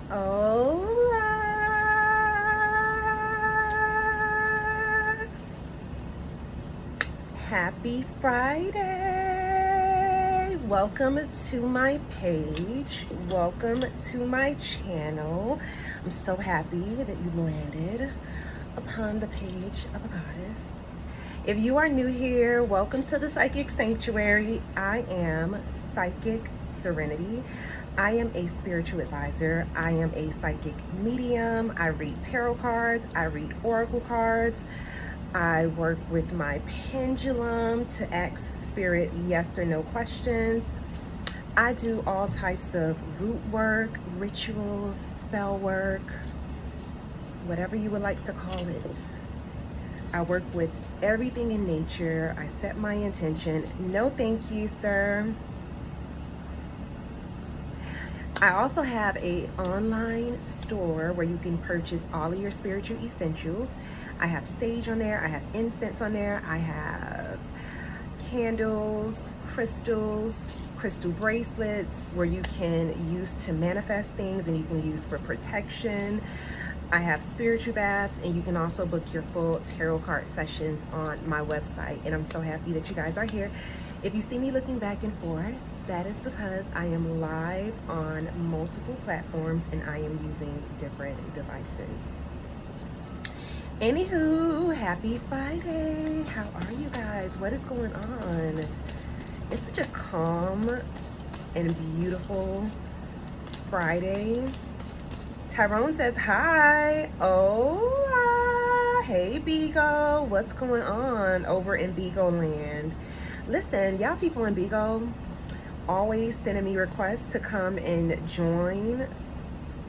Hola! Happy Friday! Welcome to my page. Welcome to my channel. I'm so happy that you landed upon the page of a goddess. If you are new here, welcome to the Psychic Sanctuary. I am Psychic Serenity. I am a spiritual advisor. I am a psychic medium. I read tarot cards. I read oracle cards. I work with my pendulum to ask spirit yes or no questions. I do all types of root work, rituals, spell work, whatever you would like to call it. I work with everything in nature. I set my intention. No thank you, sir. I also have a online store where you can purchase all of your spiritual essentials. I have sage on there. I have incense on there. I have candles, crystals, crystal bracelets where you can use to manifest things and you can use for protection. I have spiritual baths, and you can also book your full tarot card sessions on my website. And I'm so happy that you guys are here. If you see me looking back and forth, that is because I am live on multiple platforms and I am using different devices. Anywho, happy Friday. How are you guys? What is going on? It's such a calm and beautiful Friday. Tyrone says hi. Hola. Hey, Bigo. What's going on over in Bigo land? Listen, y'all people in Bigo always sending me requests to come and join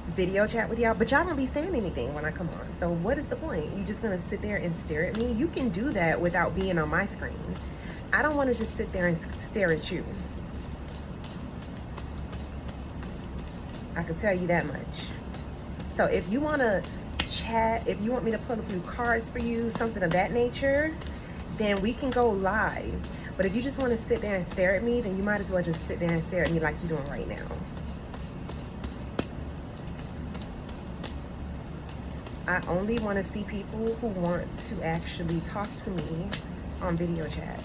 video chat with y'all, but y'all don't be saying anything when I come on. So what is the point? You just gonna sit there and stare at me? You can do that without being on my screen. I don't want to just sit there and stare at you. I can tell you that much. So if you want to chat, if you want me to pull a few cards for you, something of that nature, then we can go live. But if you just want to sit there and stare at me, then you might as well just sit there and stare at me like you're doing right now. I only want to see people who want to actually talk to me on video chat.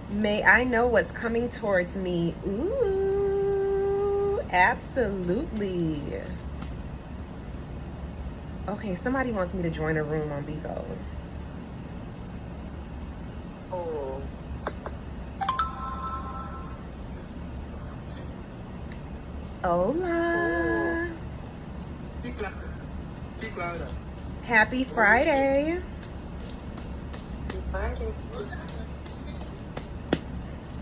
May I know what's coming towards me? Ooh, absolutely. Okay, somebody wants me to join a room on Bigo. Oh. Hola. Speak louder. Happy Friday. Happy Friday.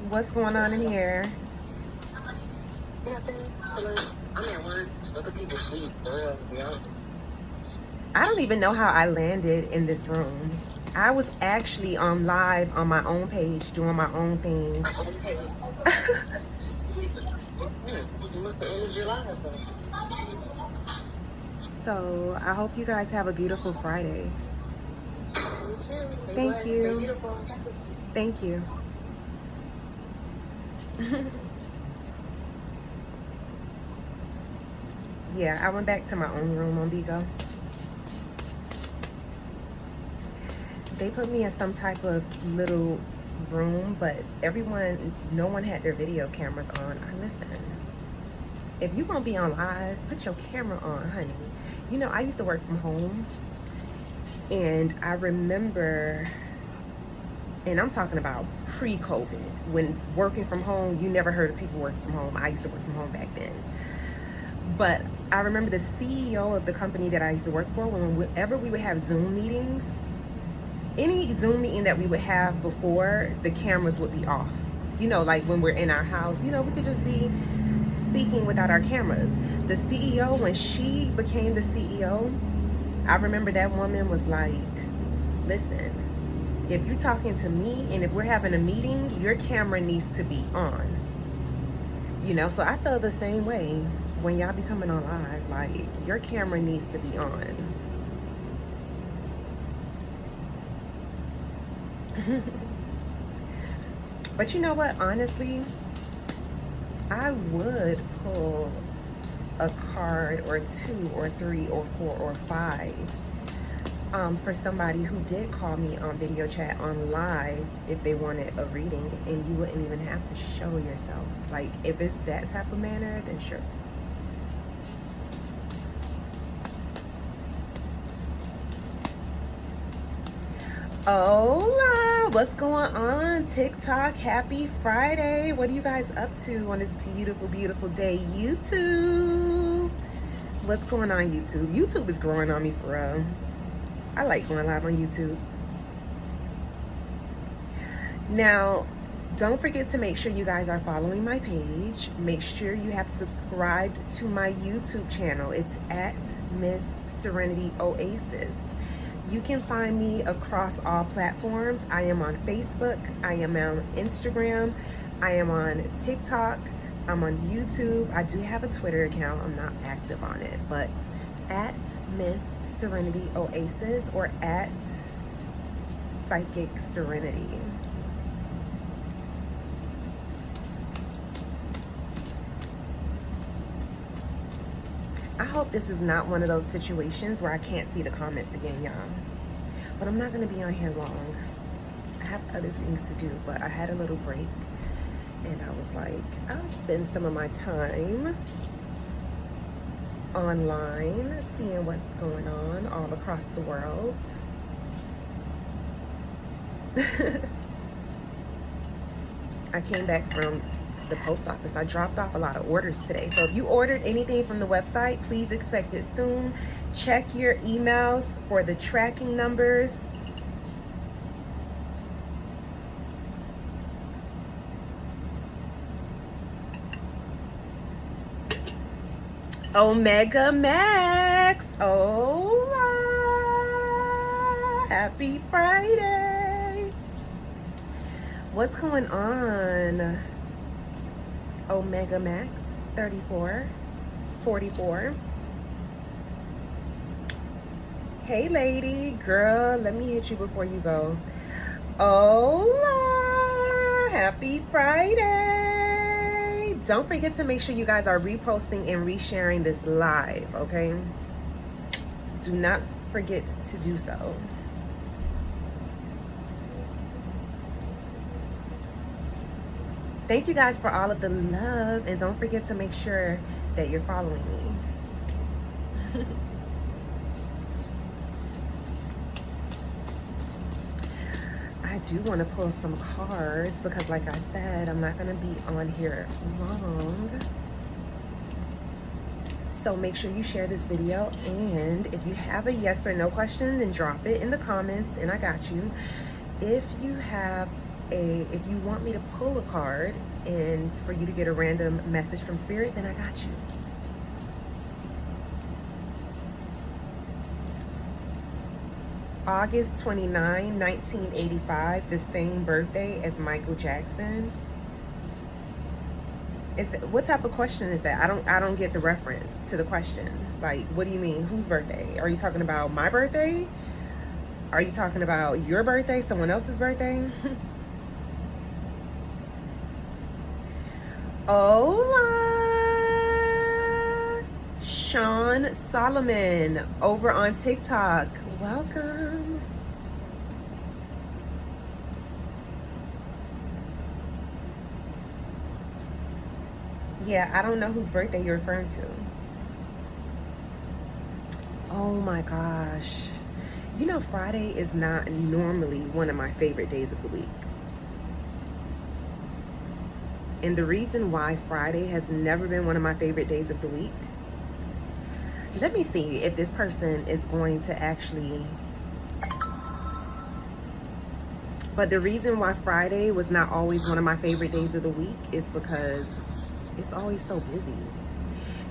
What's going on in here? Nothing. I'm at work. Other people sleep. To be honest. I don't even know how I landed in this room. I was actually on live on my own page doing my own thing. Okay. You must have ended your life then. So I hope you guys have a beautiful Friday. You too. Stay Thank blessed. you. Stay beautiful. Thank you. Yeah, I went back to my own room on Bigo. They put me in some type of little room, but no one had their video cameras on. Listen, if you're gonna be on live, put your camera on, honey. You know, I used to work from home, and I remember, and I'm talking about pre-COVID, when working from home, you never heard of people working from home. I used to work from home back then. But I remember the CEO of the company that I used to work for, whenever we would have Zoom meetings, any Zoom meeting that we would have before, the cameras would be off. You know, like when we're in our house, you know, we could just be speaking without our cameras. The CEO, when she became the CEO, I remember that woman was like, listen, if you're talking to me and if we're having a meeting, your camera needs to be on. You know, so I feel the same way when y'all be coming on live, like your camera needs to be on. But you know what, honestly, I would pull a card or 2 or 3 or 4 or 5 for somebody who did call me on video chat on live if they wanted a reading, and you wouldn't even have to show yourself. Like, if it's that type of manner, then sure. Hola, what's going on TikTok? Happy Friday. What are you guys up to on this beautiful, beautiful day? YouTube, what's going on YouTube? YouTube is growing on me for real. I like going live on YouTube. Now, don't forget to make sure you guys are following my page. Make sure you have subscribed to my YouTube channel. It's at Miss Serenity Oasis. You can find me across all platforms. I am on Facebook, I am on Instagram, I am on TikTok, I'm on YouTube. I do have a Twitter account. I'm not active on it, but at Miss Serenity Oasis or at Psychic Serenity. I hope this is not one of those situations where I can't see the comments again, y'all. But I'm not going to be on here long. I have other things to do, but I had a little break. And I was like, I'll spend some of my time online, seeing what's going on all across the world. I came back from the post office. I dropped off a lot of orders today. So if you ordered anything from the website, please expect it soon. Check your emails for the tracking numbers. Omega Max. Oh, happy Friday. What's going on? Omega Max 3444. Hey lady, girl, let me hit you before you go. Hola, happy Friday. Don't forget to make sure you guys are reposting and resharing this live, okay? Do not forget to do so. Thank you guys for all of the love, and don't forget to make sure that you're following me. I do want to pull some cards because, like I said, I'm not going to be on here long. So make sure you share this video, and if you have a yes or no question, then drop it in the comments and I got you. If you want me to pull a card and for you to get a random message from Spirit, then I got you. August 29, 1985, the same birthday as Michael Jackson. What type of question is that? I don't get the reference to the question. Like, what do you mean? Whose birthday? Are you talking about my birthday? Are you talking about your birthday? Someone else's birthday? Hola, Sean Solomon over on TikTok. Welcome. Yeah, I don't know whose birthday you're referring to. Oh my gosh. You know, Friday is not normally one of my favorite days of the week. And the reason why Friday has never been one of my favorite days of the week, let me see if this person is going to actually, but the reason why Friday was not always one of my favorite days of the week is because it's always so busy.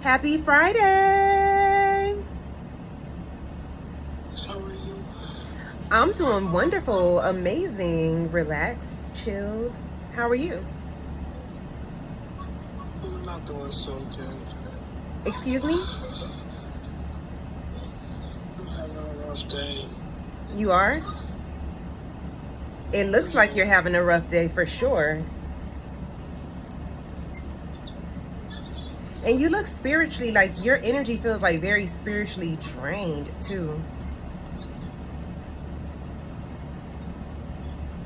Happy Friday! How are you? I'm doing wonderful, amazing, relaxed, chilled. How are you? I'm not doing so good. Excuse me? I'm having a rough day. You are? It looks like you're having a rough day for sure. And you look spiritually, like your energy feels like very spiritually drained too.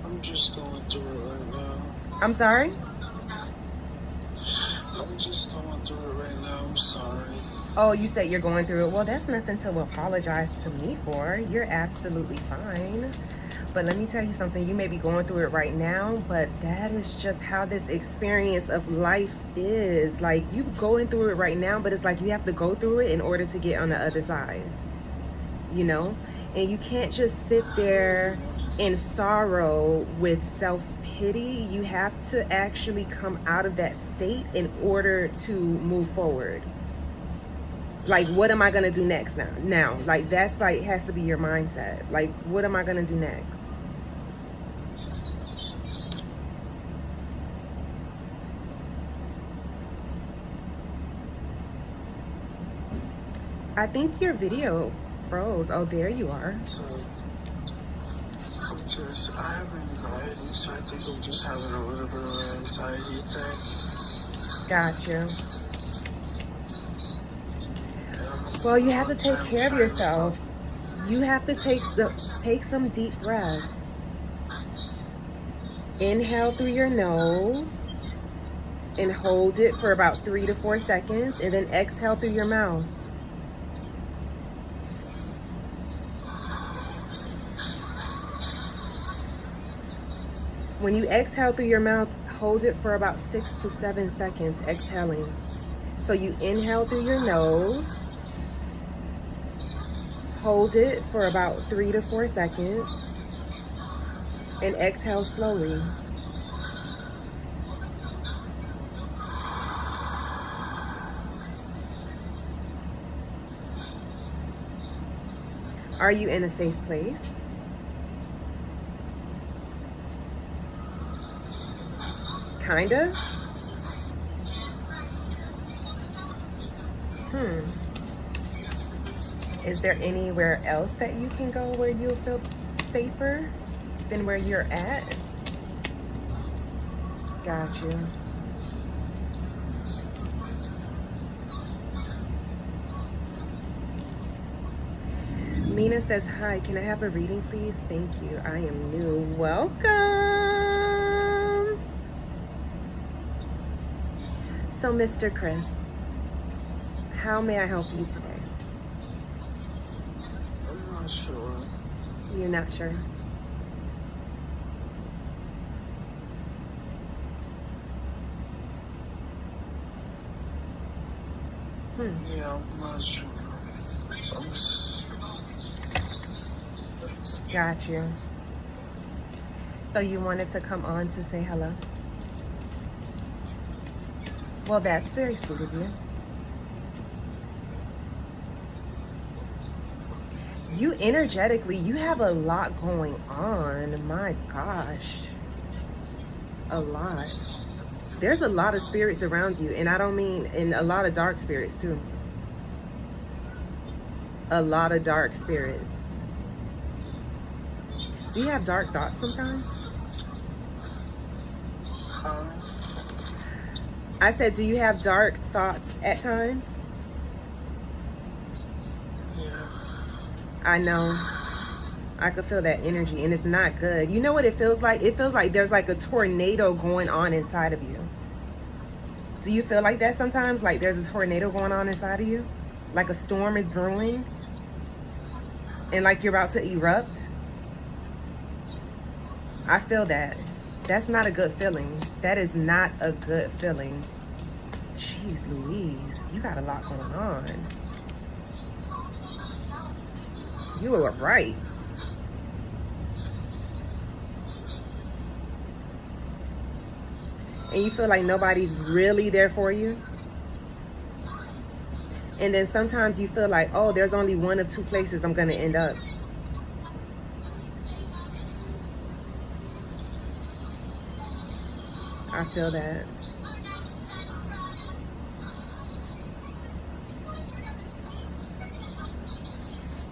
I'm just going through it right now. I'm sorry? I'm just going through it right now. I'm sorry. Oh, you said you're going through it. Well, that's nothing to apologize to me for. You're absolutely fine. But let me tell you something. You may be going through it right now, but that is just how this experience of life is. Like, you going through it right now, but it's like you have to go through it in order to get on the other side. You know? And you can't just sit there in sorrow with self-pity. You have to actually come out of that state in order to move forward. Like, what am I going to do next now? Like, that's like, has to be your mindset. Like, what am I going to do next? I think your video froze. Oh, there you are. So, I have anxiety, so I think I'm just having a little bit of an anxiety attack. Gotcha. Well, you have to take care of yourself. You have to take some deep breaths. Inhale through your nose and hold it for about 3 to 4 seconds, and then exhale through your mouth. When you exhale through your mouth, hold it for about 6 to 7 seconds, exhaling. So you inhale through your nose, hold it for about 3 to 4 seconds, and exhale slowly. Are you in a safe place? Kinda? Is there anywhere else that you can go where you'll feel safer than where you're at? Got you. Mina says, hi, can I have a reading, please? Thank you. I am new. Welcome. So, Mr. Chris, how may I help you today? I'm not sure. You're not sure? Yeah, I'm not sure. Got you. So you wanted to come on to say hello? Well, that's very sweet of you. You energetically, you have a lot going on. My gosh. A lot. There's a lot of spirits around you, and I don't mean, and a lot of dark spirits too. A lot of dark spirits. Do you have dark thoughts sometimes? I said, do you have dark thoughts at times? Yeah. I know. I could feel that energy, and it's not good. You know what it feels like? It feels like there's like a tornado going on inside of you. Do you feel like that sometimes? Like there's a tornado going on inside of you? Like a storm is brewing? And like you're about to erupt? I feel that. That's not a good feeling. That is not a good feeling. Jeez Louise, you got a lot going on. You were right. And you feel like nobody's really there for you. And then sometimes you feel like, oh, there's only one of two places I'm going to end up. I feel that.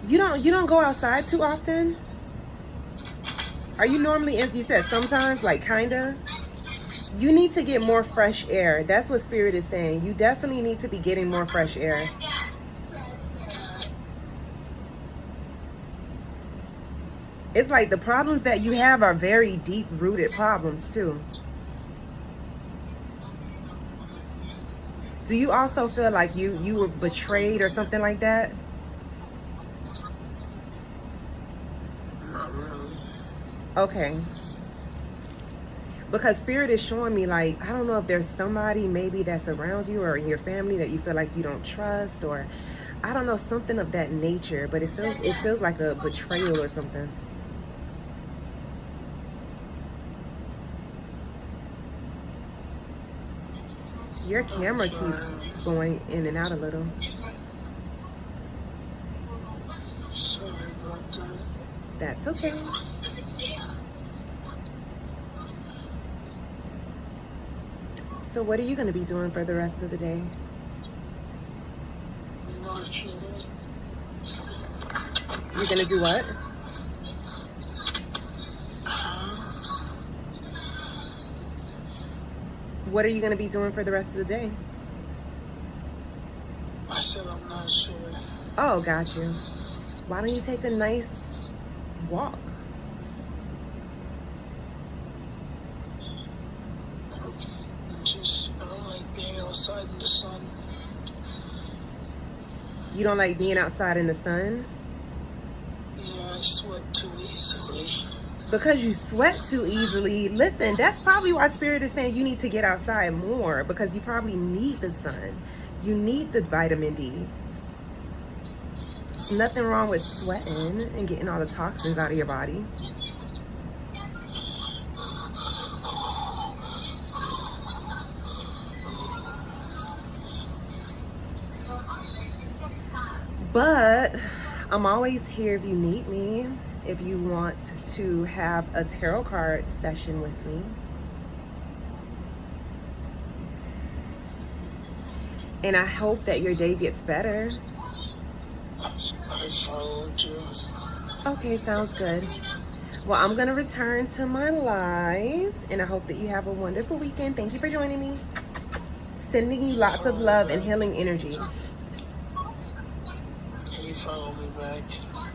You don't go outside too often? Are you normally, as you said, sometimes, like kinda? You need to get more fresh air. That's what Spirit is saying. You definitely need to be getting more fresh air. It's like the problems that you have are very deep-rooted problems too. Do you also feel like you were betrayed or something like that? Not really. Okay. Because Spirit is showing me, like, I don't know if there's somebody maybe that's around you or in your family that you feel like you don't trust, or I don't know, something of that nature, but it feels like a betrayal or something. Your camera keeps going in and out a little. Sorry about that. That's okay. So what are you going to be doing for the rest of the day? Not sure. You're going to do what? What are you going to be doing for the rest of the day? I said I'm not sure. Oh, got you. Why don't you take a nice walk? I don't like being outside in the sun. You don't like being outside in the sun? Yeah, I sweat too easily. Because you sweat too easily. Listen, that's probably why Spirit is saying you need to get outside more, because you probably need the sun. You need the vitamin D. There's nothing wrong with sweating and getting all the toxins out of your body. But I'm always here if you need me. If you want to have a tarot card session with me. And I hope that your day gets better. I followed you. Okay, sounds good. Well, I'm going to return to my live, and I hope that you have a wonderful weekend. Thank you for joining me. Sending you lots of love and healing energy. Can you follow me back?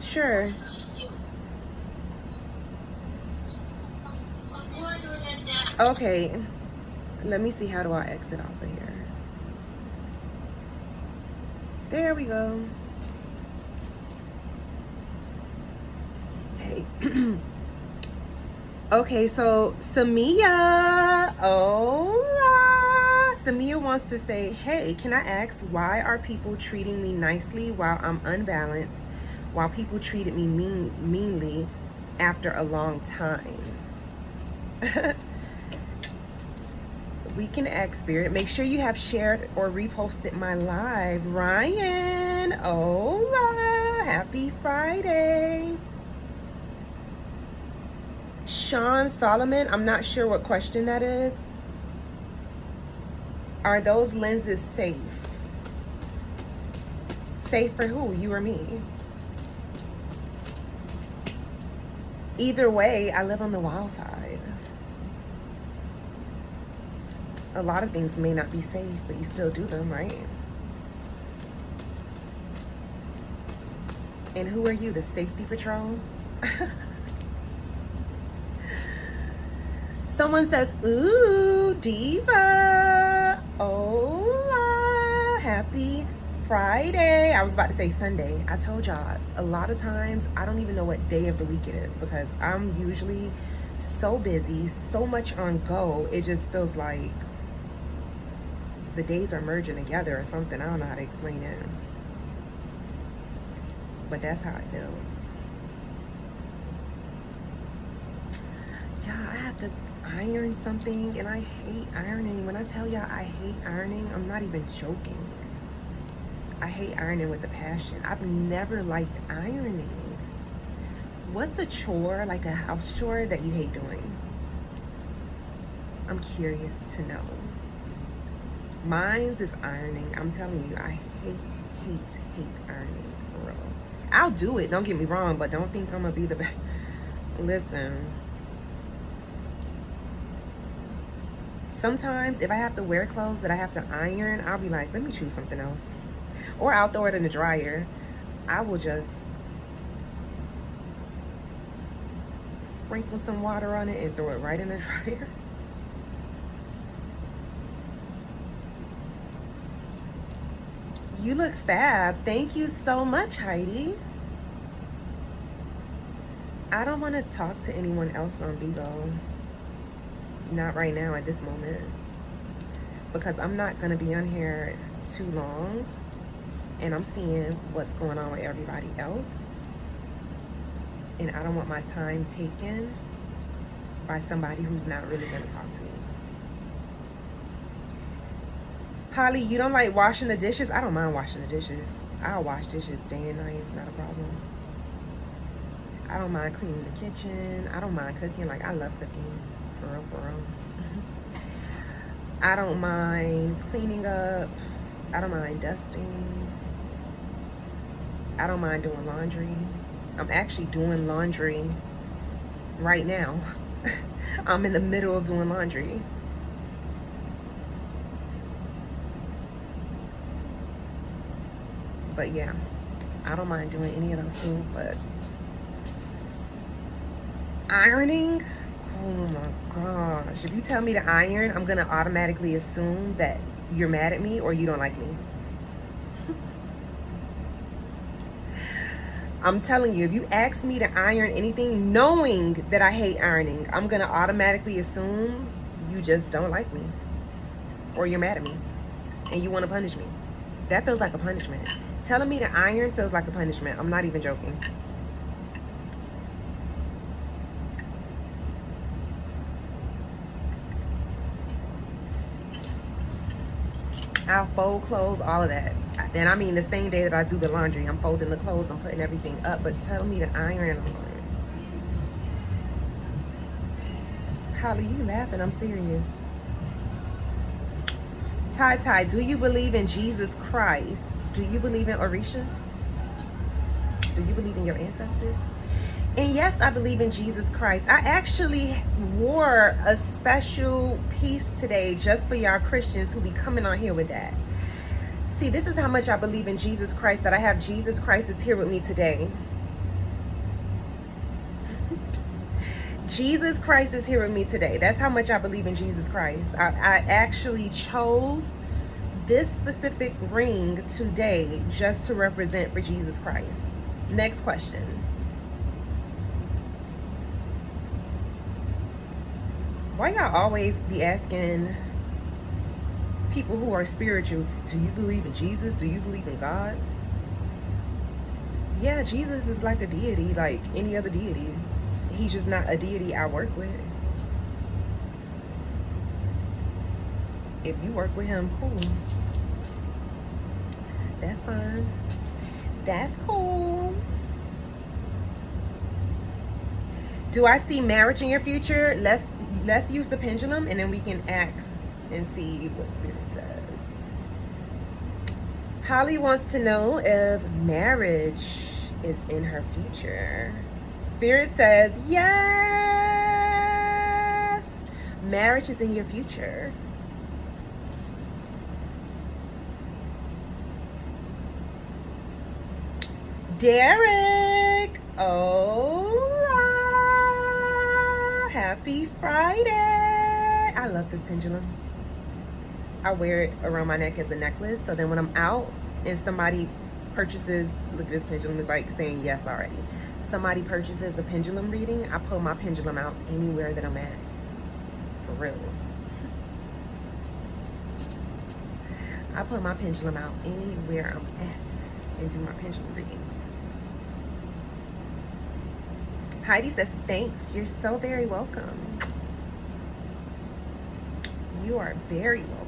Sure. Okay, let me see, how do I exit off of here? There we go. Hey. Okay, so Samia, hola. Samia wants to say, hey, can I ask, why are people treating me nicely while I'm unbalanced, while people treated me meanly after a long time? We can ask Spirit. Make sure you have shared or reposted my live. Ryan, hola, happy Friday. Sean Solomon, I'm not sure what question that is. Are those lenses safe? Safe for who, you or me? Either way, I live on the wild side. A lot of things may not be safe, but you still do them, right? And who are you, the safety patrol? Someone says, ooh, diva. Hola, happy Friday. I was about to say Sunday. I told y'all, a lot of times I don't even know what day of the week it is, because I'm usually so busy, so much on go. It just feels like the days are merging together or something. I don't know how to explain it, but that's how it feels. Yeah, I have to iron something, and I hate ironing. When I tell y'all I hate ironing, I'm not even joking. I hate ironing with a passion. I've never liked ironing. What's a chore, like a house chore, that you hate doing? I'm curious to know. Mine's is ironing. I'm telling you, I hate ironing, for real. I'll do it, don't get me wrong, but don't think I'm gonna be the best. Listen. Sometimes if I have to wear clothes that I have to iron, I'll be like, let me choose something else. Or I'll throw it in the dryer. I will just sprinkle some water on it and throw it right in the dryer. You look fab. Thank you so much, Heidi. I don't want to talk to anyone else on Bigo. Not right now at this moment. Because I'm not going to be on here too long. And I'm seeing what's going on with everybody else. And I don't want my time taken by somebody who's not really going to talk to me. Holly, you don't like washing the dishes? I don't mind washing the dishes. I'll wash dishes day and night. It's not a problem. I don't mind cleaning the kitchen. I don't mind cooking. Like, I love cooking. For real, for real. I don't mind cleaning up. I don't mind dusting. I don't mind doing laundry. I'm actually doing laundry right now. I'm in the middle of doing laundry. But yeah, I don't mind doing any of those things, but ironing, oh my gosh. If you tell me to iron, I'm gonna automatically assume that you're mad at me or you don't like me. I'm telling you, if you ask me to iron anything, knowing that I hate ironing, I'm gonna automatically assume you just don't like me or you're mad at me and you wanna punish me. That feels like a punishment. Telling me to iron feels like a punishment. I'm not even joking. I'll fold clothes, all of that. And I mean the same day that I do the laundry, I'm folding the clothes, I'm putting everything up, but tell me to iron, I'm like, Holly, you laughing, I'm serious. Ty, do you believe in Jesus Christ? Do you believe in Orishas? Do you believe in your ancestors? And yes, I believe in Jesus Christ. I actually wore a special piece today just for y'all Christians who be coming on here with that. See, this is how much I believe in Jesus Christ, that I have Jesus Christ is here with me today. Jesus Christ is here with me today. That's how much I believe in Jesus Christ. I actually chose this specific ring today just to represent for Jesus Christ. Next question. Why y'all always be asking people who are spiritual, do you believe in Jesus? Do you believe in God? Yeah, Jesus is like a deity, like any other deity. He's just not a deity I work with. If you work with him, cool. That's fine. That's cool. Do I see marriage in your future? Let's use the pendulum and then we can ask and see what Spirit says. Holly wants to know if marriage is in her future. Spirit says, yes, marriage is in your future. Derek, hola, happy Friday. I love this pendulum. I wear it around my neck as a necklace, so then when I'm out and somebody purchases, look at this pendulum, it's like saying yes already. Somebody purchases a pendulum reading, I pull my pendulum out anywhere that I'm at. For real. I put my pendulum out anywhere I'm at and do my pendulum readings. Heidi says, thanks. You're so very welcome. You are very welcome.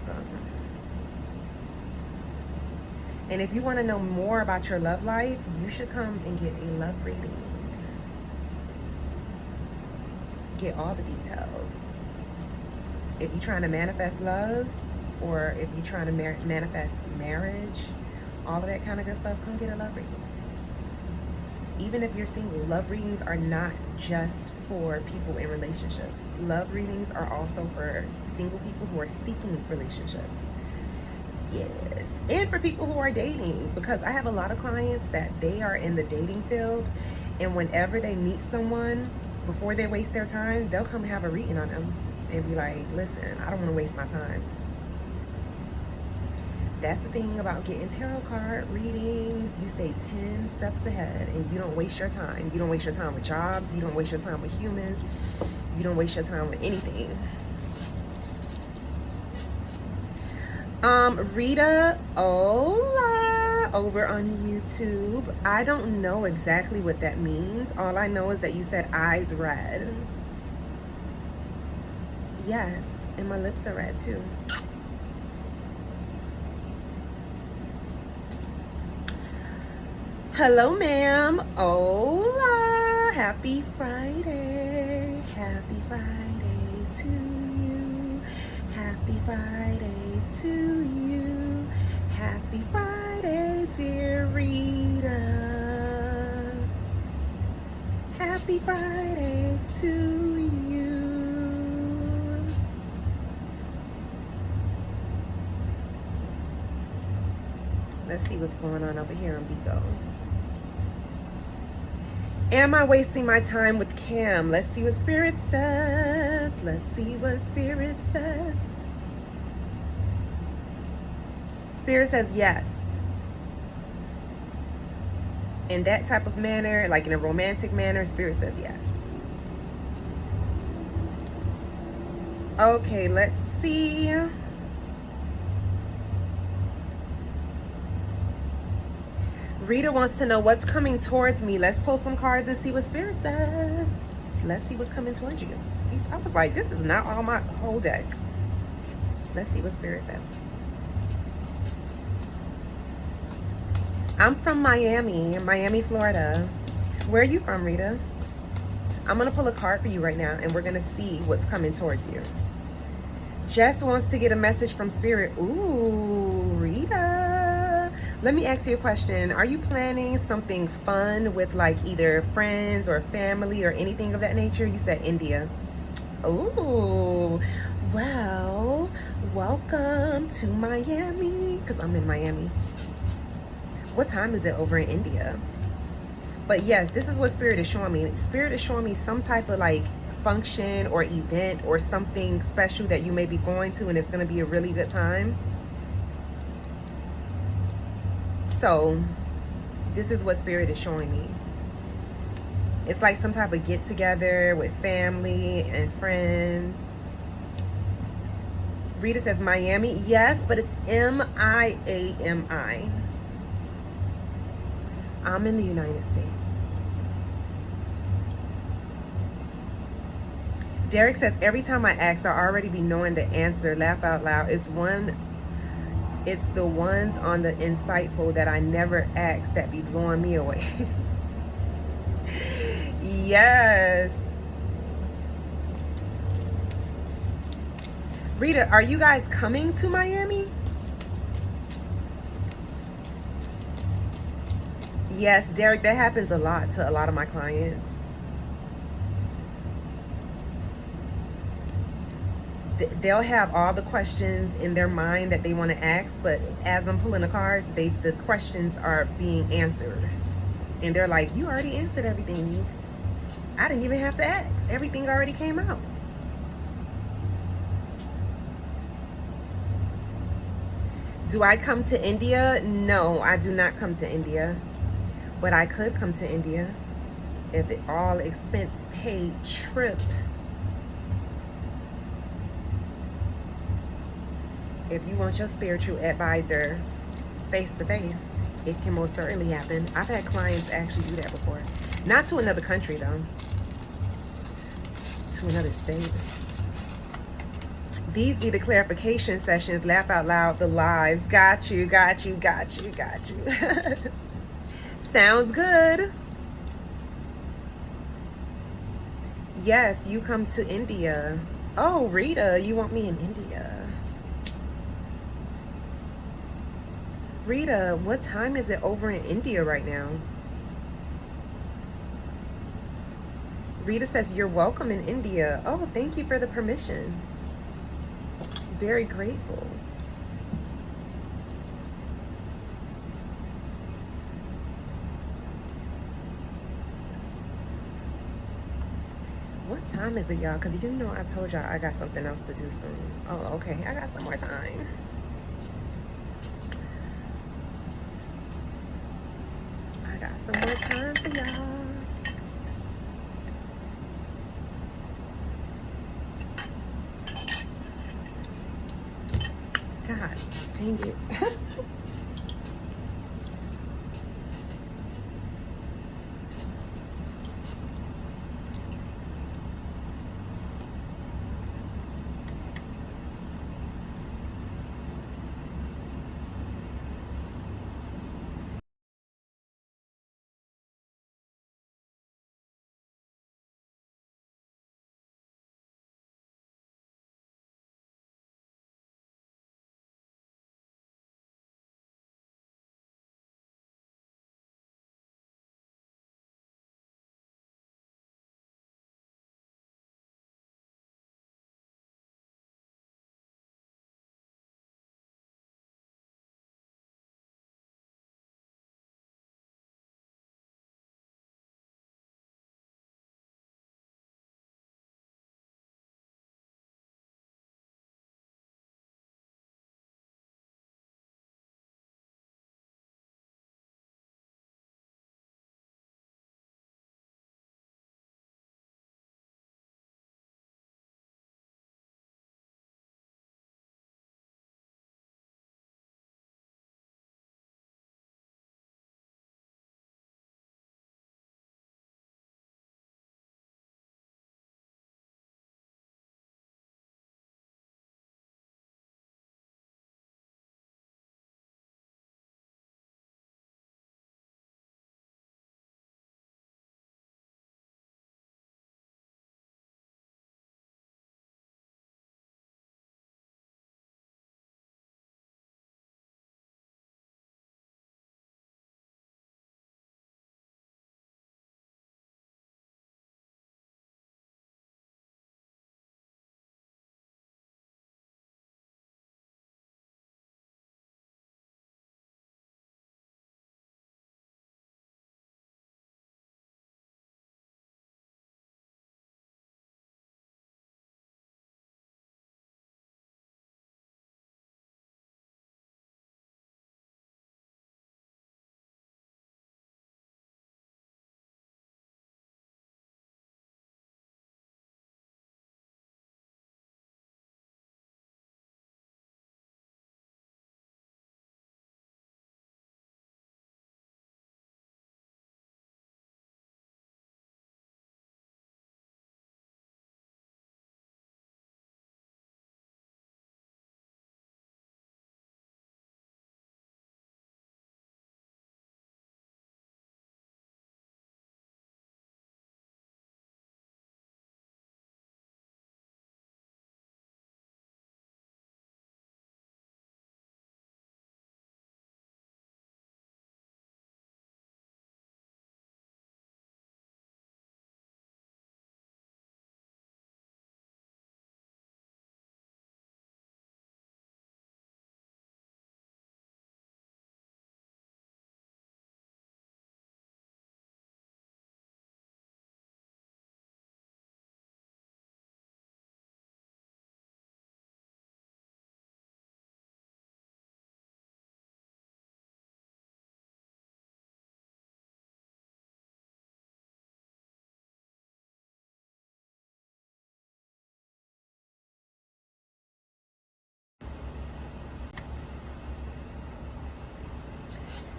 And if you want to know more about your love life, you should come and get a love reading. Get all the details. If you're trying to manifest love, or if you're trying to manifest marriage, all of that kind of good stuff, come get a love reading. Even if you're single, love readings are not just for people in relationships. Love readings are also for single people who are seeking relationships. Yes. And for people who are dating, because I have a lot of clients that they are in the dating field, and whenever they meet someone, before they waste their time, they'll come have a reading on them and be like, listen, I don't want to waste my time. That's the thing about getting tarot card readings. You stay 10 steps ahead and you don't waste your time. You don't waste your time with jobs. You don't waste your time with humans. You don't waste your time with anything. Rita Ola over on YouTube. I don't know exactly what that means. All I know is that you said eyes red. Yes, and my lips are red too. Hello, ma'am. Hola. Happy Friday. Happy Friday to you. Happy Friday to you. Happy Friday, dear Rita. Happy Friday to you. Let's see what's going on over here on Bigo. Am I wasting my time with Cam? Let's see what Spirit says. Let's see what Spirit says. Spirit says yes. In that type of manner, like in a romantic manner, Spirit says yes. Okay, let's see. Rita wants to know what's coming towards me. Let's pull some cards and see what Spirit says. Let's see what's coming towards you. I was like, this is not all my whole deck. Let's see what Spirit says. I'm from Miami, Florida. Where are you from, Rita? I'm going to pull a card for you right now, and we're going to see what's coming towards you. Jess wants to get a message from Spirit. Ooh, Rita. Let me ask you a question. Are you planning something fun with like either friends or family or anything of that nature? You said India. Ooh, well, welcome to Miami, because I'm in Miami. What time is it over in India? But yes, this is what Spirit is showing me. Spirit is showing me some type of like function or event or something special that you may be going to, and it's going to be a really good time. So this is what Spirit is showing me. It's like some type of get together with family and friends. Rita says Miami. Yes, but it's M-I-A-M-I. I'm in the United States. Derek says, every time I ask, I already be knowing the answer. Laugh out loud. It's the ones on the insightful that I never ask that be blowing me away. Yes. Rita, are you guys coming to Miami? Yes, Derek, that happens a lot to a lot of my clients. They'll have all the questions in their mind that they want to ask, but as I'm pulling the cards, the questions are being answered. And they're like, you already answered everything. I didn't even have to ask. Everything already came out. Do I come to India? No, I do not come to India. But I could come to India if it all expense paid trip. If you want your spiritual advisor face to face, it can most certainly happen. I've had clients actually do that before. Not to another country though. To another state. These be the clarification sessions. Laugh out loud, the lives. Got you, got you, got you, got you. Sounds good. Yes, you come to India. Oh, Rita, you want me in India. Rita, what time is it over in India right now? Rita says, you're welcome in India. Oh, thank you for the permission. Very grateful. What time is it, y'all? Because you know I told y'all I got something else to do soon. Oh, okay. I got some more time. I got some more time for y'all. God dang it.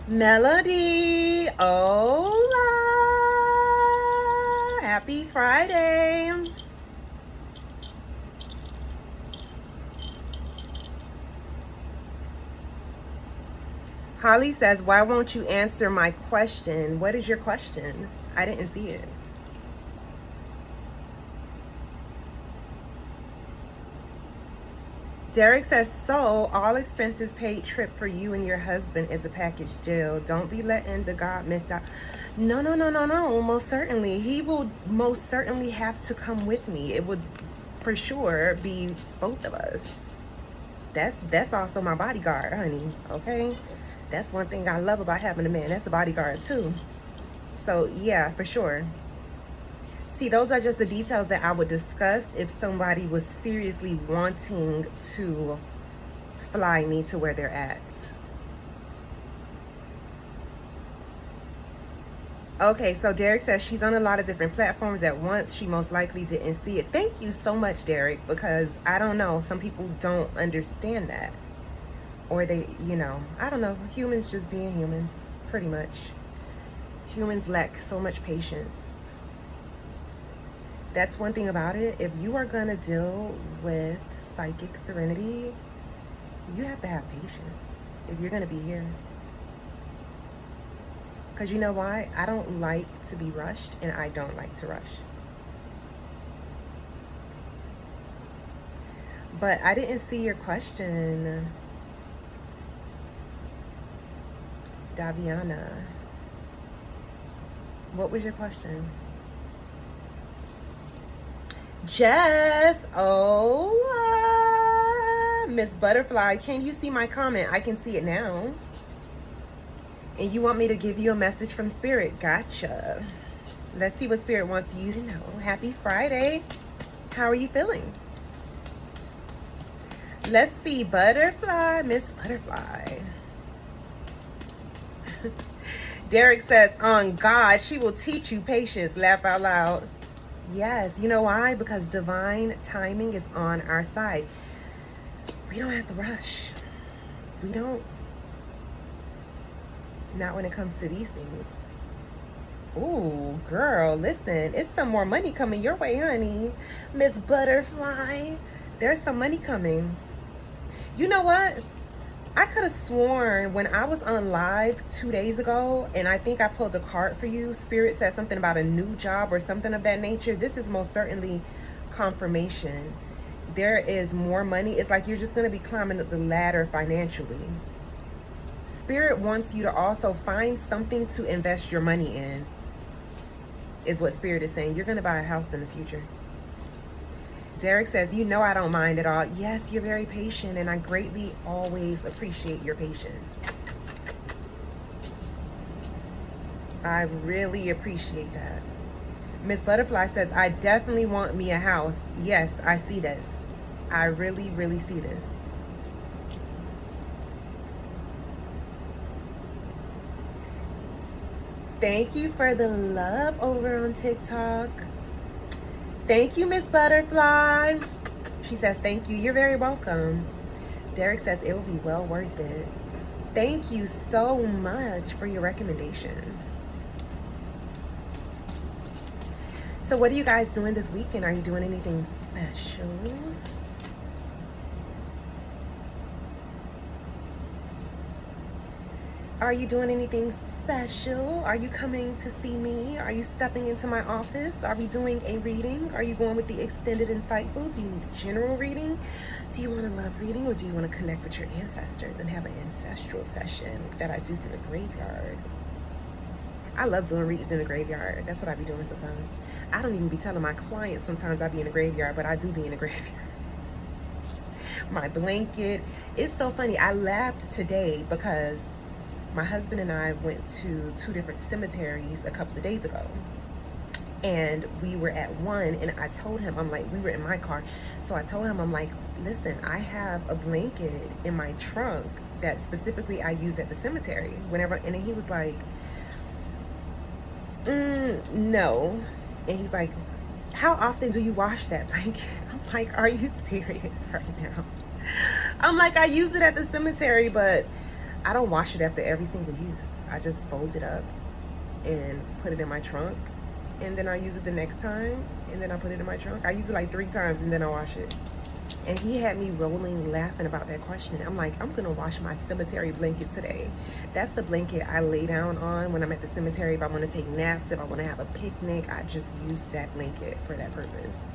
Melody, hola. Happy Friday. Holly says, why won't you answer my question? What is your question? I didn't see it. Derek says, so all expenses paid trip for you and your husband is a package deal. Don't be letting the God miss out. No, no, no, no, no. Most certainly. He will most certainly have to come with me. It would for sure be both of us. That's also my bodyguard, honey. Okay? That's one thing I love about having a man. That's the bodyguard too. So yeah, for sure. See, those are just the details that I would discuss if somebody was seriously wanting to fly me to where they're at. Okay, so Derek says she's on a lot of different platforms at once. She most likely didn't see it. Thank you so much, Derek, because I don't know. Some people don't understand that. Or they, I don't know. Humans just being humans, pretty much. Humans lack so much patience. That's one thing about it. If you are going to deal with psychic serenity, you have to have patience if you're going to be here. Because you know why? I don't like to be rushed, and I don't like to rush. But I didn't see your question, Daviana. What was your question? Jess. Oh, Miss Butterfly. Can you see my comment? I can see it now. And you want me to give you a message from Spirit. Gotcha. Let's see what Spirit wants you to know. Happy Friday. How are you feeling? Let's see. Butterfly. Miss Butterfly. Derek says, on God, she will teach you patience. Laugh out loud. Yes. You know why? Because divine timing is on our side. We don't have to rush. We don't. Not when it comes to these things. Ooh, girl, listen. It's some more money coming your way, honey. Miss Butterfly. There's some money coming. You know what? I could have sworn when I was on live 2 days ago, and I think I pulled a card for you, Spirit said something about a new job or something of that nature. This is most certainly confirmation. There is more money. It's like you're just going to be climbing up the ladder financially. Spirit wants you to also find something to invest your money in, is what Spirit is saying. You're going to buy a house in the future. Derek says, you know I don't mind at all. Yes, you're very patient, and I greatly always appreciate your patience. I really appreciate that. Miss Butterfly says, I definitely want me a house. Yes, I see this. I really, really see this. Thank you for the love over on TikTok. Thank you, Miss Butterfly. She says, thank you. You're very welcome. Derek says, it will be well worth it. Thank you so much for your recommendation. So what are you guys doing this weekend? Are you doing anything special? Are you doing anything special? Are you coming to see me? Are you stepping into my office? Are we doing a reading? Are you going with the extended insightful? Do you need a general reading? Do you want a love reading, or do you want to connect with your ancestors and have an ancestral session that I do from the graveyard? I love doing readings in the graveyard. That's what I be doing sometimes. I don't even be telling my clients sometimes I be in the graveyard, but I do be in the graveyard. My blanket. It's so funny. I laughed today because my husband and I went to 2 different cemeteries a couple of days ago. And we were at one, and I told him, I'm like, we were in my car. So I told him, I'm like, listen, I have a blanket in my trunk that specifically I use at the cemetery whenever. And he was like, no. And he's like, how often do you wash that blanket? I'm like, are you serious right now? I'm like, I use it at the cemetery, but I don't wash it after every single use. I just fold it up and put it in my trunk, and then I use it the next time, and then I put it in my trunk. I use it like 3 times, and then I wash it. And he had me rolling, laughing about that question. I'm like, I'm gonna wash my cemetery blanket today. That's the blanket I lay down on when I'm at the cemetery. If I wanna take naps, if I wanna have a picnic, I just use that blanket for that purpose.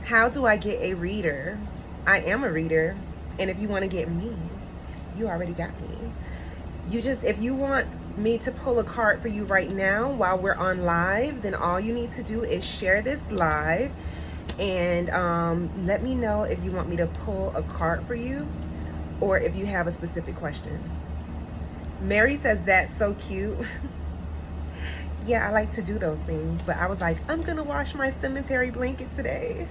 How do I get a reader? I am a reader. And if you want to get me, You already got me. You just, if you want me to pull a card for you right now while we're on live, then all you need to do is share this live and let me know if you want me to pull a card for you or if you have a specific question. Mary says, that's so cute. Yeah, I like to do those things, but I was like, I'm gonna wash my cemetery blanket today.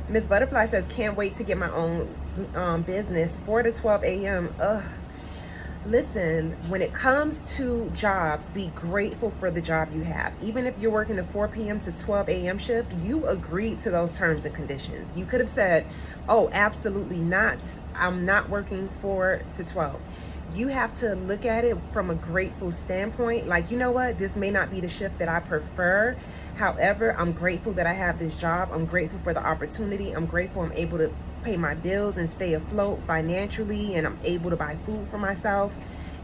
Miss Butterfly says, can't wait to get my own business, 4 to 12 a.m. Ugh. Listen, when it comes to jobs, be grateful for the job you have. Even if you're working a 4 p.m. to 12 a.m. shift, you agreed to those terms and conditions. You could have said, oh, absolutely not. I'm not working 4 to 12. You have to look at it from a grateful standpoint. Like, you know what? This may not be the shift that I prefer. However, I'm grateful that I have this job. I'm grateful for the opportunity. I'm grateful I'm able to pay my bills and stay afloat financially, and I'm able to buy food for myself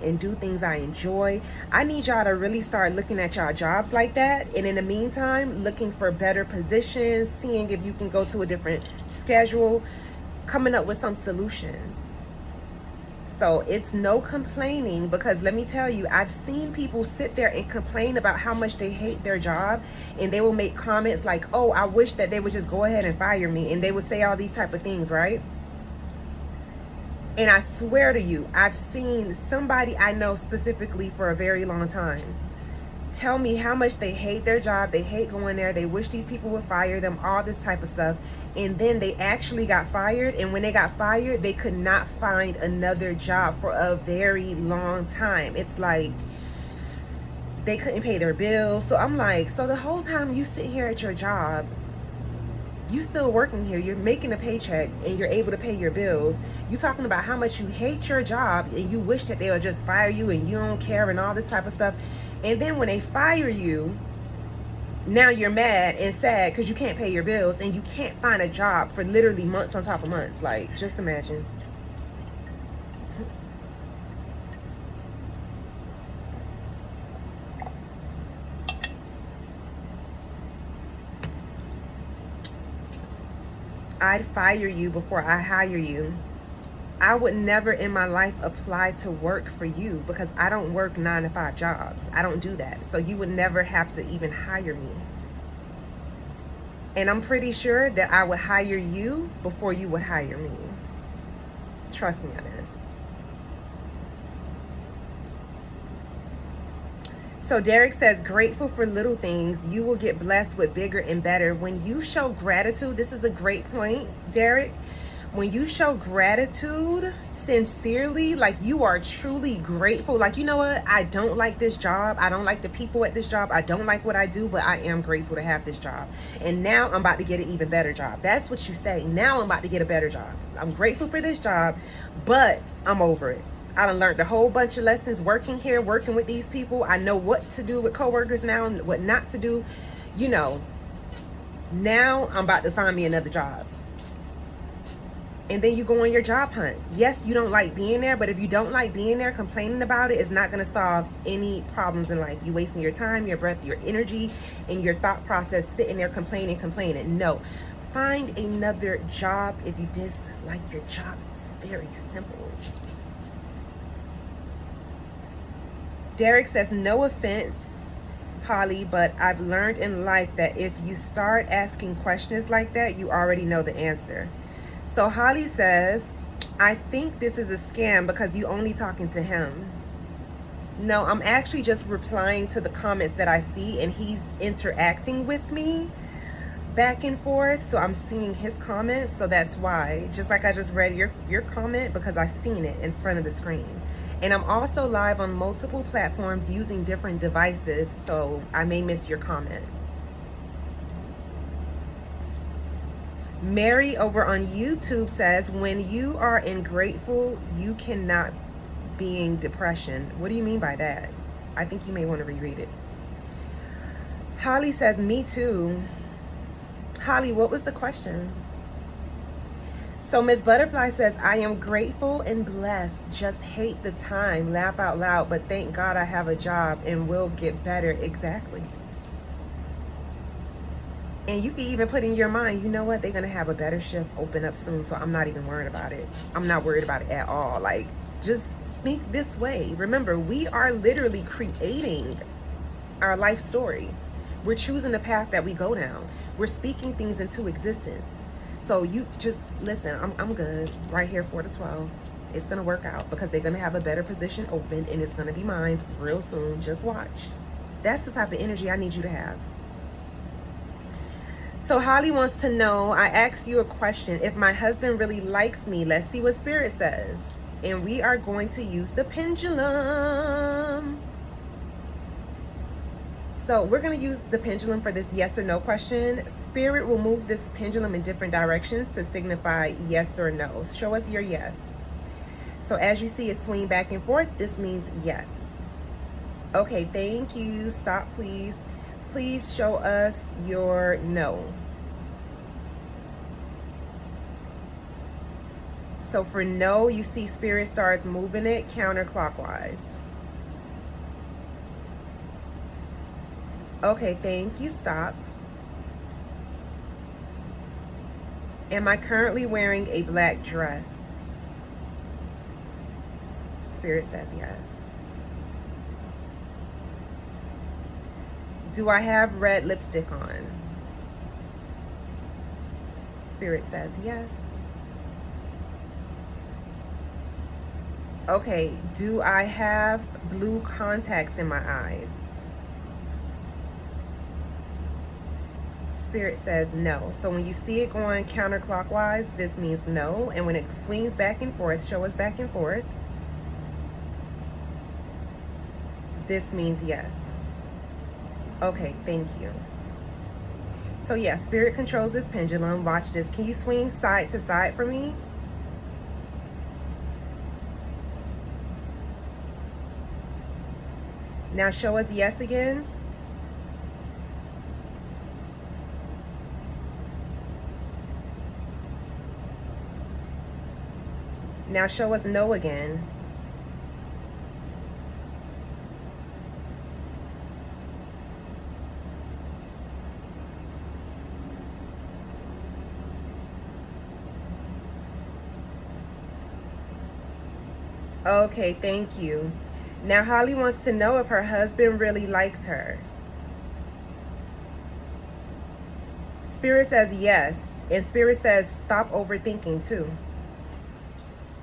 and do things I enjoy. I need y'all to really start looking at y'all jobs like that, and in the meantime, looking for better positions, seeing if you can go to a different schedule, coming up with some solutions. So it's no complaining, because let me tell you, I've seen people sit there and complain about how much they hate their job, and they will make comments like, oh, I wish that they would just go ahead and fire me, and they would say all these type of things, right? And I swear to you, I've seen somebody I know specifically for a very long time tell me how much they hate their job, they hate going there, they wish these people would fire them, all this type of stuff. And then they actually got fired, and when they got fired, they could not find another job for a very long time. It's like they couldn't pay their bills. So I'm like, so the whole time you sit here at your job, you still working here, you're making a paycheck, and you're able to pay your bills. You talking about how much you hate your job, and you wish that they would just fire you, and you don't care, and all this type of stuff. And then when they fire you, now you're mad and sad because you can't pay your bills and you can't find a job for literally months on top of months. Like, just imagine. I'd fire you before I hire you. I would never in my life apply to work for you because I don't work 9 to 5 jobs. I don't do that. So you would never have to even hire me. And I'm pretty sure that I would hire you before you would hire me. Trust me on this. So Derek says, grateful for little things. You will get blessed with bigger and better. When you show gratitude, this is a great point, Derek. When you show gratitude sincerely, like you are truly grateful, like, you know what, I don't like this job, I don't like the people at this job, I don't like what I do, but I am grateful to have this job, and now I'm about to get an even better job. That's what you say. Now I'm about to get a better job. I'm grateful for this job, but I'm over it. I done learned a whole bunch of lessons working here, working with these people. I know what to do with coworkers now and what not to do. You know, now I'm about to find me another job. And then you go on your job hunt. Yes, you don't like being there, but if you don't like being there, complaining about it is not going to solve any problems in life. You're wasting your time, your breath, your energy, and your thought process sitting there complaining. No, find another job if you dislike your job. It's very simple. Derek says, no offense, Holly, but I've learned in life that if you start asking questions like that, you already know the answer. So Holly says, I think this is a scam because you only talking to him. No, I'm actually just replying to the comments that I see, and he's interacting with me back and forth. So I'm seeing his comments. So that's why, just like I just read your comment, because I seen it in front of the screen. And I'm also live on multiple platforms using different devices. So I may miss your comment. Mary over on YouTube says, when you are in grateful, you cannot be in depression. What do you mean by that? I think you may want to reread it. Holly says, me too. Holly, what was the question? So Miss Butterfly says, I am grateful and blessed. Just hate the time. Laugh out loud, but thank God I have a job and will get better. Exactly. And you can even put in your mind, you know what, they're going to have a better shift open up soon, so I'm not even worried about it. I'm not worried about it at all. Like, just think this way. Remember, we are literally creating our life story. We're choosing the path that we go down. We're speaking things into existence. So you just listen, I'm good right here 4 to 12. It's going to work out because they're going to have a better position open and it's going to be mine real soon. Just watch. That's the type of energy I need you to have. So Holly wants to know, I asked you a question. If my husband really likes me, let's see what Spirit says. And we are going to use the pendulum. So we're going to use the pendulum for this yes or no question. Spirit will move this pendulum in different directions to signify yes or no. Show us your yes. So as you see it swing back and forth, this means yes. Okay, thank you. Stop, please. Please show us your no. So for no, you see Spirit starts moving it counterclockwise. Okay, thank you. Stop. Am I currently wearing a black dress? Spirit says yes. Do I have red lipstick on? Spirit says yes. Okay, do I have blue contacts in my eyes? Spirit says no. So when you see it going counterclockwise, this means no. And when it swings back and forth, show us back and forth, this means yes. Okay, thank you. So yeah, Spirit controls this pendulum. Watch this. Can you swing side to side for me? Now show us yes again. Now show us no again. Okay, thank you. Now Holly wants to know if her husband really likes her. Spirit says yes. And Spirit says stop overthinking too.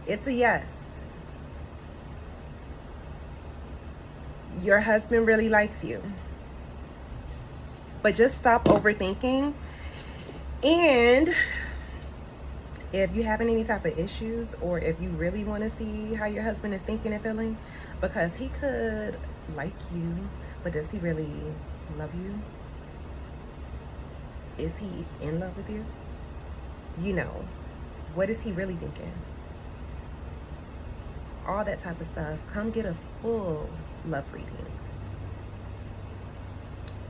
It's a yes. Your husband really likes you. But just stop overthinking. And if you're having any type of issues, or if you really want to see how your husband is thinking and feeling, because he could like you, but does he really love you? Is he in love with you? You know, what is he really thinking? All that type of stuff. Come get a full love reading.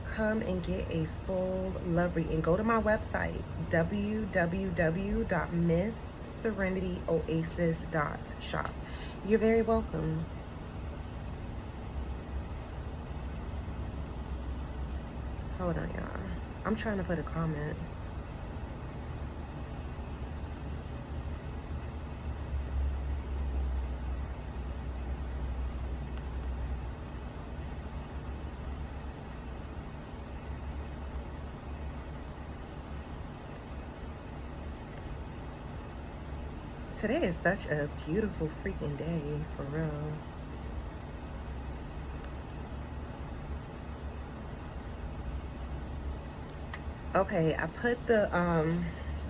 Come and get a full love reading. Go to my website, www.MissSerenityOasis.shop. You're very welcome. Hold on, y'all. I'm trying to put a comment. Today is such a beautiful freaking day, for real. Okay, I put the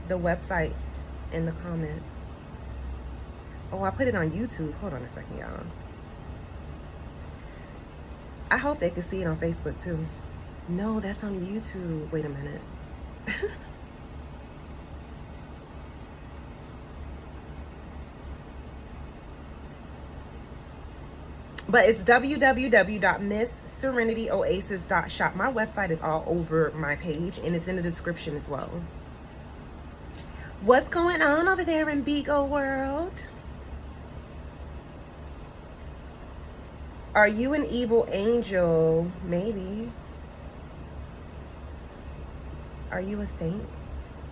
website in the comments. Oh, I put it on YouTube. Hold on a second, y'all. I hope they can see it on Facebook too. No, that's on YouTube. Wait a minute. But it's www.MissSerenityOasis.shop. My website is all over my page, and it's in the description as well. What's going on over there in Beagle World? Are you an evil angel? Maybe. Are you a saint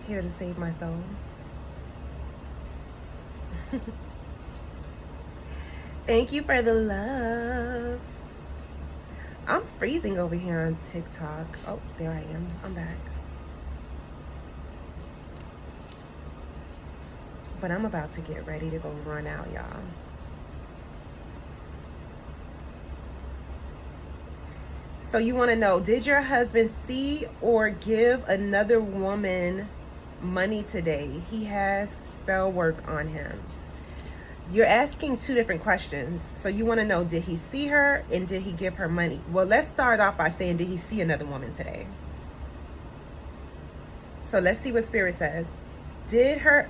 here to save my soul? Thank you for the love. I'm freezing over here on TikTok. Oh, there I am. I'm back. But I'm about to get ready to go run out, y'all. So you want to know, did your husband see or give another woman money today? He has spell work on him. You're asking two different questions. So you want to know, did he see her and did he give her money? Well, let's start off by saying, did he see another woman today? So let's see what Spirit says. Did her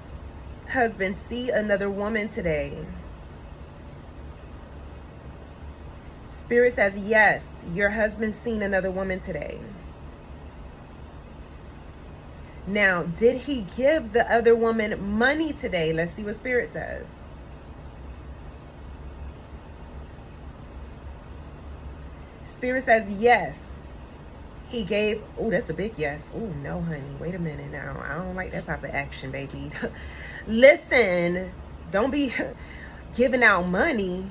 husband see another woman today? Spirit says, yes, your husband seen another woman today. Now, did he give the other woman money today? Let's see what Spirit says. Spirit says, yes, he gave. Oh, that's a big yes. Oh, no, honey. Wait a minute now. I don't like that type of action, baby. Listen, don't be giving out money.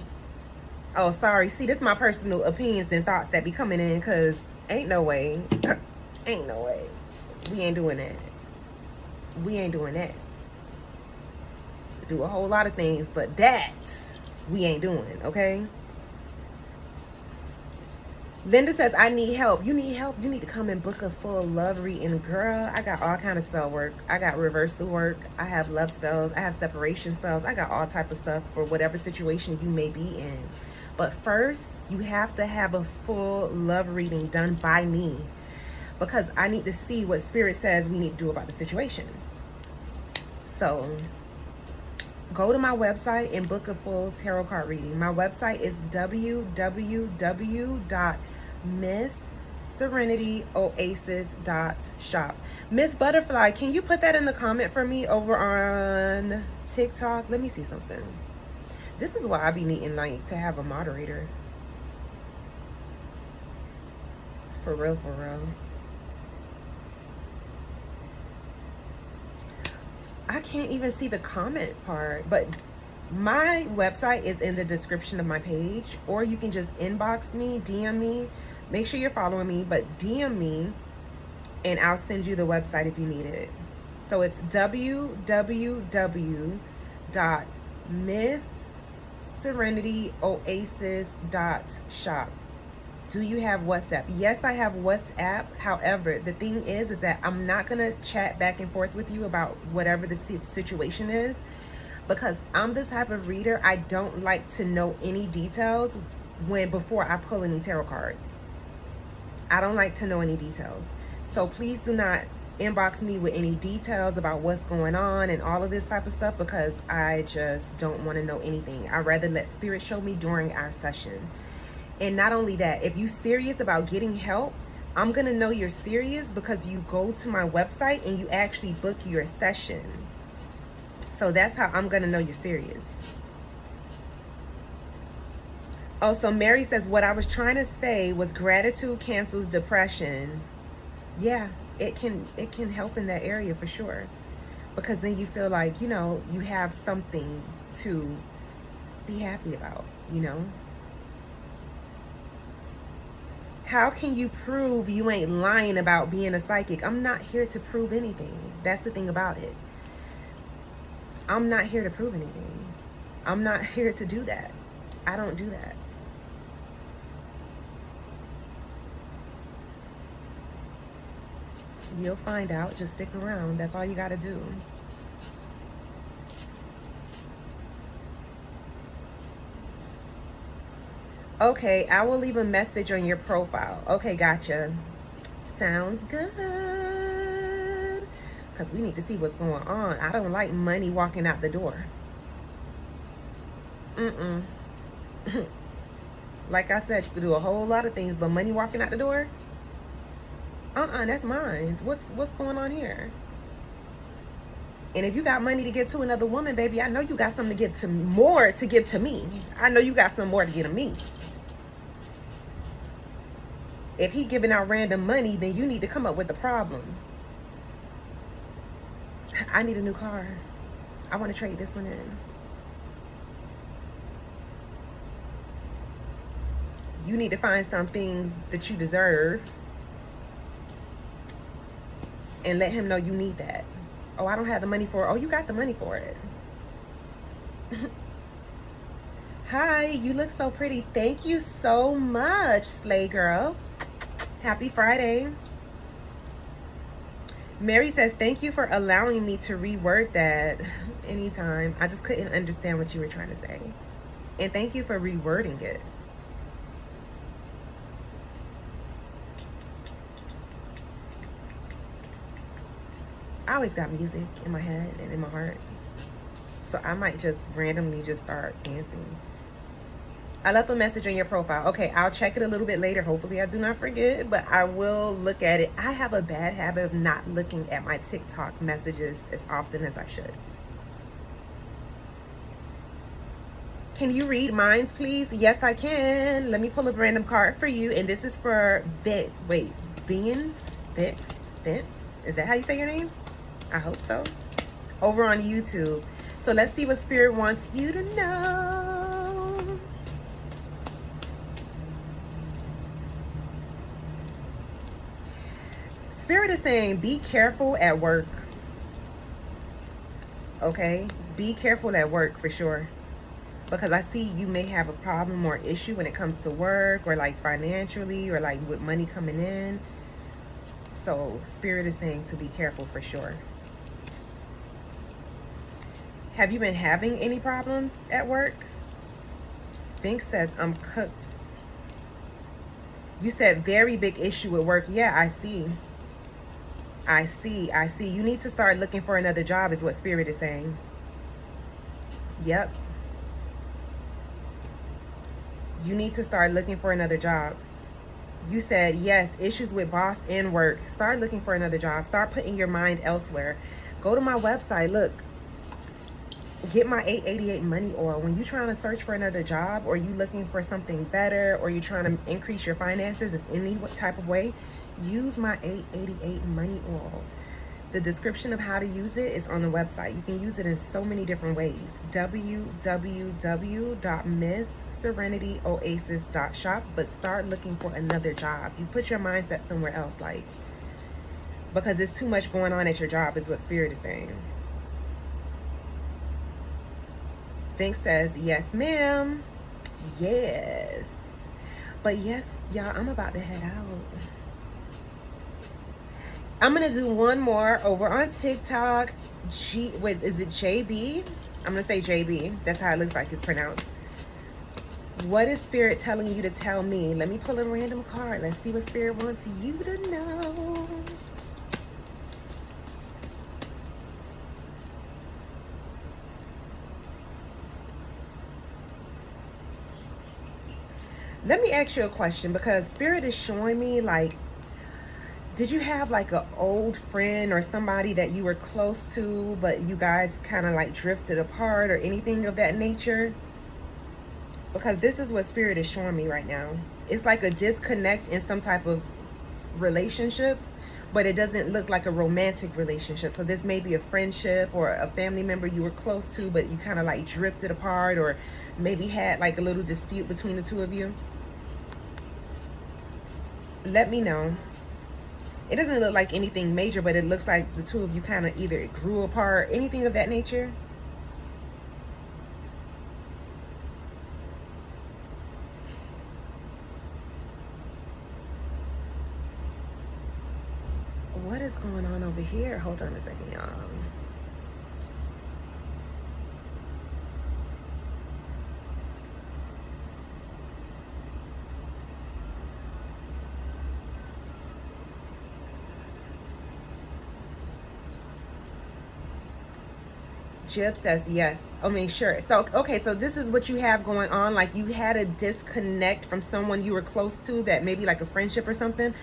Oh, sorry. See, this is my personal opinions and thoughts that be coming in, because ain't no way. Ain't no way. We ain't doing that. We ain't doing that. Do a whole lot of things, but that we ain't doing, okay? Linda says, I need help. You need help? You need to come and book a full love reading. Girl, I got all kind of spell work. I got reversal work. I have love spells. I have separation spells. I got all type of stuff for whatever situation you may be in. But first, you have to have a full love reading done by me, because I need to see what Spirit says we need to do about the situation. So go to my website and book a full tarot card reading. My website is www.MissSerenityOasis.shop. Miss Butterfly, can you put that in the comment for me over on TikTok? Let me see something. This is why I be needing, like, to have a moderator. For real, for real. I can't even see the comment part, but my website is in the description of my page, or you can just inbox me, DM me. Make sure you're following me, but DM me and I'll send you the website if you need it. So it's www.MissSerenityOasis.shop. Do you have WhatsApp? Yes, I have WhatsApp. However, the thing is that I'm not going to chat back and forth with you about whatever the situation is, because I'm the type of reader, I don't like to know any details before I pull any tarot cards. I don't like to know any details. So please do not inbox me with any details about what's going on and all of this type of stuff, because I just don't want to know anything. I'd rather let Spirit show me during our session. And not only that, if you're serious about getting help, I'm going to know you're serious because you go to my website and you actually book your session. So that's how I'm going to know you're serious. Oh, so Mary says, what I was trying to say was gratitude cancels depression. Yeah, it can help in that area for sure. Because then you feel like, you know, you have something to be happy about, you know. How can you prove you ain't lying about being a psychic? I'm not here to prove anything. That's the thing about it. I'm not here to prove anything. I'm not here to do that. I don't do that. You'll find out. Just stick around. That's all you got to do. Okay, I will leave a message on your profile. Okay, gotcha. Sounds good. Because we need to see what's going on. I don't like money walking out the door. Like I said, you could do a whole lot of things, but money walking out the door? That's mine. What's going on here? And if you got money to give to another woman, baby, I know you got something to give to more to give to me. I know you got some more to give to me. If he giving out random money, then you need to come up with a problem. I need a new car. I want to trade this one in. You need to find some things that you deserve and let him know you need that. Oh, I don't have the money for it. Oh, you got the money for it. Hi, you look so pretty. Thank you so much, Slay Girl. Happy Friday. Mary says, thank you for allowing me to reword that. Anytime. I just couldn't understand what you were trying to say. And thank you for rewording it. I always got music in my head and in my heart. So I might just randomly just start dancing. I left a message on your profile. Okay, I'll check it a little bit later. Hopefully I do not forget, but I will look at it. I have a bad habit of not looking at my TikTok messages as often as I should. Can you read mines, please? Yes, I can. Let me pull a random card for you. And this is for Vince. Wait, Vince? Is that how you say your name? I hope so. Over on YouTube. So let's see what Spirit wants you to know. Spirit is saying, be careful at work. Okay? Be careful at work for sure. Because I see you may have a problem or issue when it comes to work or like financially or like with money coming in. So Spirit is saying to be careful for sure. Have you been having any problems at work? Think says, I'm cooked. You said very big issue at work. Yeah, I see. You need to start looking for another job is what Spirit is saying. Yep. You need to start looking for another job. You said, yes, issues with boss and work. Start looking for another job. Start putting your mind elsewhere. Go to my website. Look. Get my 888 money oil. When you're trying to search for another job or you looking for something better or you're trying to increase your finances in any type of way, use my 888 money oil. The description of how to use it is on the website. You can use it in so many different ways. www.missserenityoasis.shop. But start looking for another job. You put your mindset somewhere else, like, because there's too much going on at your job is what Spirit is saying. Think says, yes, ma'am. Yes. But yes, y'all, I'm about to head out. I'm going to do one more over on TikTok. Is it JB? I'm going to say JB. That's how it looks like it's pronounced. What is Spirit telling you to tell me? Let me pull a random card. Let's see what Spirit wants you to know. Let me ask you a question because Spirit is showing me, like, did you have like an old friend or somebody that you were close to, but you guys kind of like drifted apart or anything of that nature? Because this is what Spirit is showing me right now. It's like a disconnect in some type of relationship, but it doesn't look like a romantic relationship. So this may be a friendship or a family member you were close to, but you kind of like drifted apart or maybe had like a little dispute between the two of you. Let me know. It doesn't look like anything major, but it looks like the two of you kind of either grew apart, anything of that nature. What is going on over here? Hold on a second, y'all. Jib says yes. I mean, sure. So, okay, so this is what you have going on. Like you had a disconnect from someone you were close to, that maybe like a friendship or something.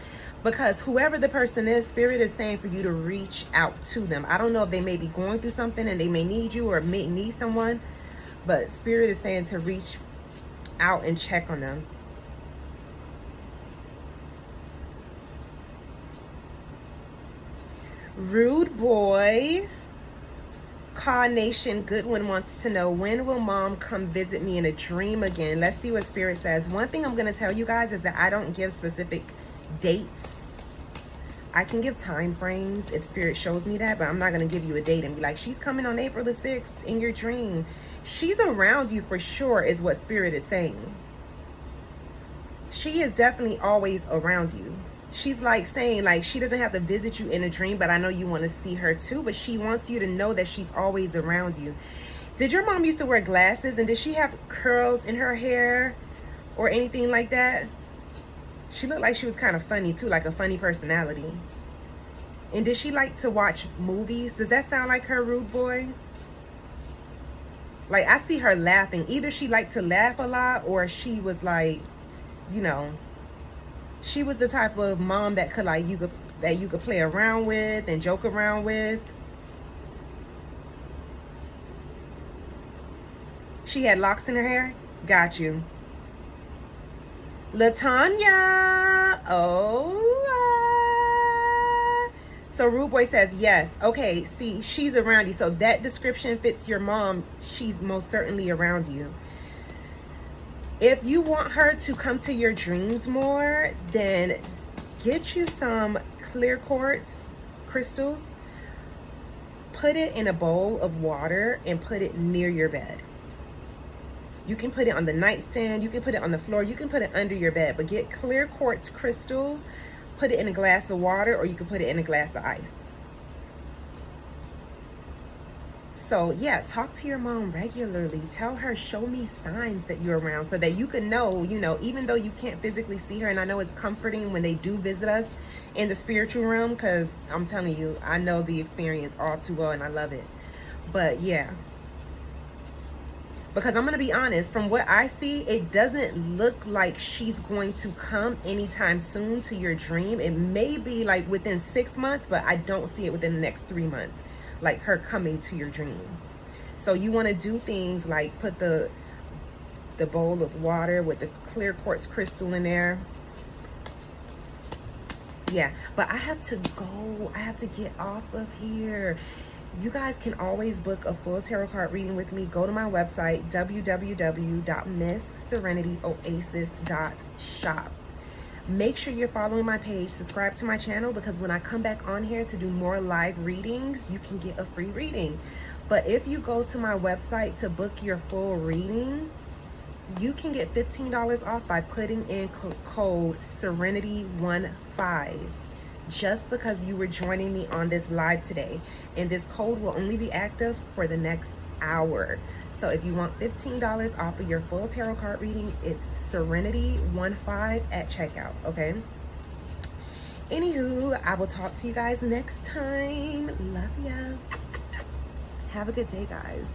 Because whoever the person is, Spirit is saying for you to reach out to them. I don't know if they may be going through something and they may need you or may need someone. But Spirit is saying to reach out and check on them. Rude boy. Nation Goodwin wants to know, when will mom come visit me in a dream again? Let's see what Spirit says. One thing I'm going to tell you guys is that I don't give specific dates. I can give time frames if Spirit shows me that, but I'm not going to give you a date and be like, she's coming on April the 6th in your dream. She's around you for sure is what Spirit is saying. She is definitely always around you. She's like saying, like, she doesn't have to visit you in a dream, but I know you want to see her too, but she wants you to know that she's always around you. Did your mom used to wear glasses, and did she have curls in her hair or anything like that? She looked like she was kind of funny too, like a funny personality. And did she like to watch movies? Does that sound like her, Rude Boy? Like, I see her laughing. Either she liked to laugh a lot, or she was like, you know, she was the type of mom that could like you could play around with and joke around with. She had locks in her hair. Got you. Latanya. Oh. So Rude Boy says yes. Okay, see, she's around you. So that description fits your mom. She's most certainly around you. If you want her to come to your dreams more, then get you some clear quartz crystals. Put it in a bowl of water and put it near your bed. You can put it on the nightstand. You can put it on the floor. You can put it under your bed. But get clear quartz crystal. Put it in a glass of water, or you can put it in a glass of ice. So yeah, talk to your mom regularly. Tell her, show me signs that you're around, so that you can know, you know, even though you can't physically see her. And I know it's comforting when they do visit us in the spiritual realm, because I'm telling you, I know the experience all too well and I love it. But yeah, because I'm going to be honest, from what I see, it doesn't look like she's going to come anytime soon to your dream. It may be like within 6 months, but I don't see it within the next 3 months. Like her coming to your dream. So you want to do things like put the bowl of water with the clear quartz crystal in there. Yeah, but I have to go. I have to get off of here. You guys can always book a full tarot card reading with me. Go to my website, www.MissSerenityOasis.shop. Make sure you're following my page, subscribe to my channel, because when I come back on here to do more live readings, you can get a free reading. But if you go to my website to book your full reading, you can get $15 off by putting in code Serenity15, just because you were joining me on this live today. And this code will only be active for the next hour. So if you want $15 off of your full tarot card reading, it's Serenity15 at checkout, okay? Anywho, I will talk to you guys next time. Love ya. Have a good day, guys.